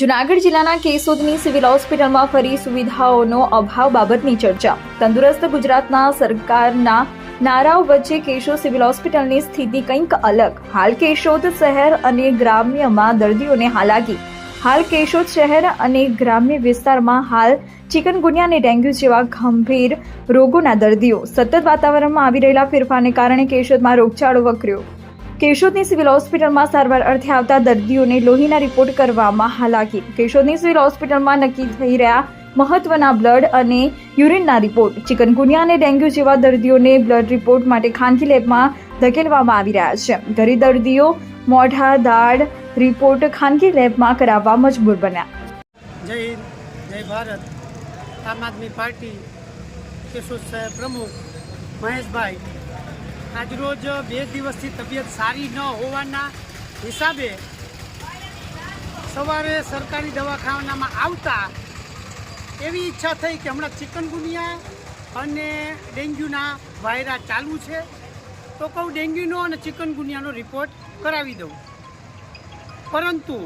જૂનાગઢ જિલ્લાના કેશોદની સિવિલ હોસ્પિટલમાં ફરી સુવિધાઓનો અભાવ બાબતની ચર્ચા. તંદુરસ્ત ગુજરાતના સરકારના નારાઓ વચ્ચે કેશોદ સિવિલ હોસ્પિટલની સ્થિતિ કંઈક અલગ. હાલ કેશોદ શહેર અને ગ્રામ્યમાં દર્દીઓને હાલાકી. હાલ કેશોદ શહેર અને ગ્રામ્ય વિસ્તારમાં હાલ ચિકનગુનિયા અને ડેન્ગ્યુ જેવા ગંભીર રોગોના દર્દીઓ. સતત વાતાવરણમાં આવી રહેલા ફેરફારને કારણે કેશોદમાં રોગચાળો વકર્યો. કેશોદની સિવિલ હોસ્પિટલમાં સારવાર અર્થે આવતા દર્દીઓને લોહીના રિપોર્ટ કરવામાં હાલાકી. કેશોદની સિવિલ હોસ્પિટલમાં નક્કી થઈ રહ્યા મહત્વના બ્લડ અને યુરિનના રિપોર્ટ. ચિકનગુનિયા અને ડેન્ગ્યુ જેવા દર્દીઓને બ્લડ રિપોર્ટ માટે ખાનગી લેબમાં ધકેલવામાં આવી રહ્યા છે. ગરીબ દર્દીઓ મોઢા દાઢ રિપોર્ટ ખાનગી લેબમાં કરાવવા મજબૂર બન્યા. જય હિન્દ, જય ભારત. આમ આદમી પાર્ટી કેશોદ શહેર પ્રમુખ મહેશભાઈ, આજરોજ 2 દિવસથી તબિયત સારી ન હોવાના હિસાબે સવારે સરકારી દવાખાનામાં આવતા એવી ઈચ્છા થઈ કે હમણાં ચિકનગુનિયા અને ડેન્ગ્યુના વાયરા ચાલુ છે, તો કહું ડેન્ગ્યુનો અને ચિકનગુનિયાનો રિપોર્ટ કરાવી દઉં. પરંતુ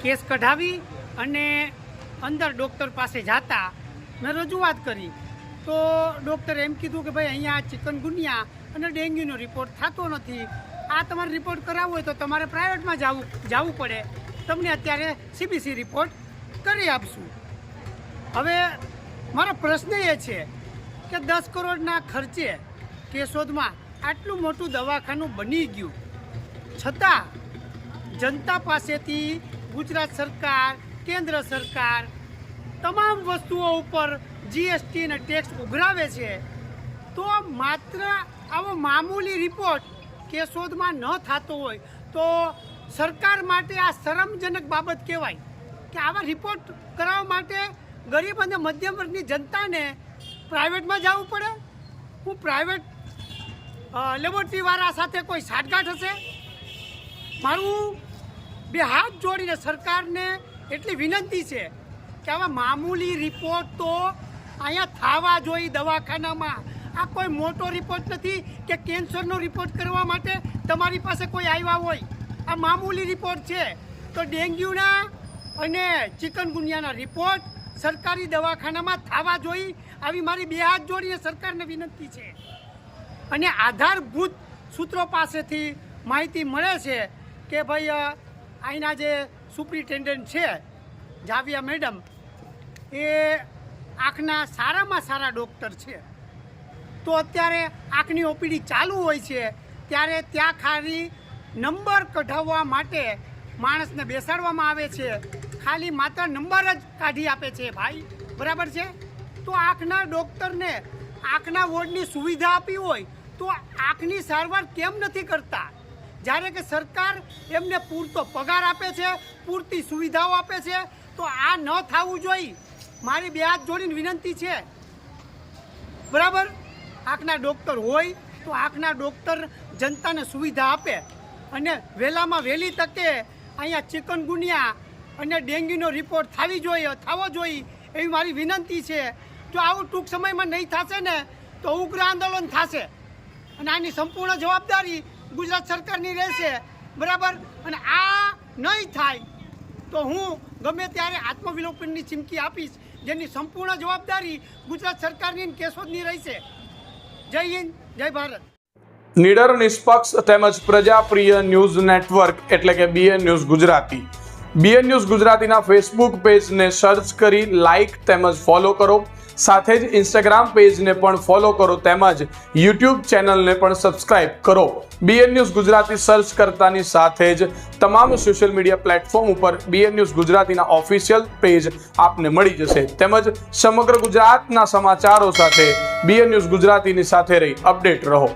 કેસ કઢાવી અને અંદર ડૉક્ટર પાસે જતા મેં રજૂઆત કરી તો ડૉક્ટરે એમ કીધું કે ભાઈ અહીંયા ચિકનગુનિયા અને ડેન્ગ્યુનો રિપોર્ટ થતો નથી, આ તમારે રિપોર્ટ કરાવવો હોય તો તમારે પ્રાઇવેટમાં જવું પડે, તમને અત્યારે સીબીસી રિપોર્ટ કરી આપશું. હવે મારો પ્રશ્ન એ છે કે 10 કરોડના ખર્ચે કેશોદમાં આટલું મોટું દવાખાનું બની ગયું છતાં જનતા પાસેથી ગુજરાત સરકાર, કેન્દ્ર સરકાર તમામ વસ્તુઓ ઉપર જીએસટી અને ટેક્સ ઉઘરાવે છે, તો માત્ર આવો મામૂલી રિપોર્ટ કેશોદમાં ન થતો હોય તો સરકાર માટે આ શરમજનક બાબત કહેવાય કે આવા રિપોર્ટ કરાવવા માટે ગરીબ અને મધ્યમ વર્ગની જનતાને પ્રાઇવેટમાં જવું પડે. હું પ્રાઇવેટ લેબોરેટરીવાળા સાથે કોઈ સાઠગાંઠ હશે? મારું 2 હાથ જોડીને સરકારને એટલી વિનંતી છે કે આવા મામૂલી રિપોર્ટ તો અહીંયા થવા જોઈએ દવાખાનામાં. આ કોઈ મોટો રિપોર્ટ નથી કે કેન્સરનો રિપોર્ટ કરવા માટે તમારી પાસે કોઈ આવ્યા હોય. આ મામૂલી રિપોર્ટ છે. તો ડેન્ગ્યુના અને ચિકનગુનિયાના રિપોર્ટ સરકારી દવાખાનામાં થવા જોઈએ, આવી મારી 2 હાથ જોડીને સરકારને વિનંતી છે. અને આધારભૂત સૂત્રો પાસેથી માહિતી મળે છે કે ભાઈ અહીંના જે સુપ્રિન્ટેન્ડન્ટ છે જાવિયા મેડમ, એ આંખના સારામાં સારા ડૉક્ટર છે. તો અત્યારે આંખની ઓપીડી ચાલુ હોય છે ત્યારે ત્યાં ખાલી નંબર કઢાવવા માટે માણસને બેસાડવામાં આવે છે, ખાલી માત્ર નંબર જ કાઢી આપે છે ભાઈ, બરાબર છે? તો આંખના ડૉક્ટરને આંખના વોર્ડની સુવિધા આપી હોય તો આંખની સારવાર કેમ નથી કરતા? જ્યારે કે સરકાર એમને પૂરતો પગાર આપે છે, પૂરતી સુવિધાઓ આપે છે, તો આ ન થવું જોઈએ. મારી 2 હાથ જોડીને વિનંતી છે, બરાબર? આંખના ડૉક્ટર હોય તો આંખના ડૉક્ટર જનતાને સુવિધા આપે અને વહેલામાં વહેલી તકે અહીંયા ચિકનગુનિયા અને ડેન્ગ્યુનો રિપોર્ટ થવો જોઈએ એવી મારી વિનંતી છે. જો આવું ટૂંક સમયમાં નહીં થશે ને તો ઉગ્ર આંદોલન થશે અને આની સંપૂર્ણ જવાબદારી ગુજરાત સરકારની રહેશે, બરાબર? અને આ નહીં થાય તો હું ગમે ત્યારે આત્મવિલોપનની ચીમકી આપીશ, જેની સંપૂર્ણ જવાબદારી ગુજરાત સરકારની અને કેશોદની રહેશે. જય હિન્દ, જય ભારત. નિડર, નિષ્પક્ષ તેમજ પ્રજાપ્રિય ન્યૂઝ નેટવર્ક એટલે કે BN news Gujarati. BN news ગુજરાતીના ફેસબુક પેજને સર્ચ કરી લાઇક તેમજ ફોલો કરો. સાથે જ ઇન્સ્ટાગ્રામ પેજને પણ ફોલો કરો તેમજ યુટ્યુબ ચેનલને પણ સબસ્ક્રાઇબ કરો. BN ન્યૂઝ ગુજરાતી સર્ચ કરતાની સાથે જ તમામ સોશિયલ મીડિયા પ્લેટફોર્મ ઉપર BN ન્યૂઝ ગુજરાતીના ઓફિશિયલ પેજ આપને મળી જશે. તેમજ સમગ્ર ગુજરાતના સમાચારો સાથે BN ન્યૂઝ ગુજરાતીની સાથે રહી અપડેટ રહો.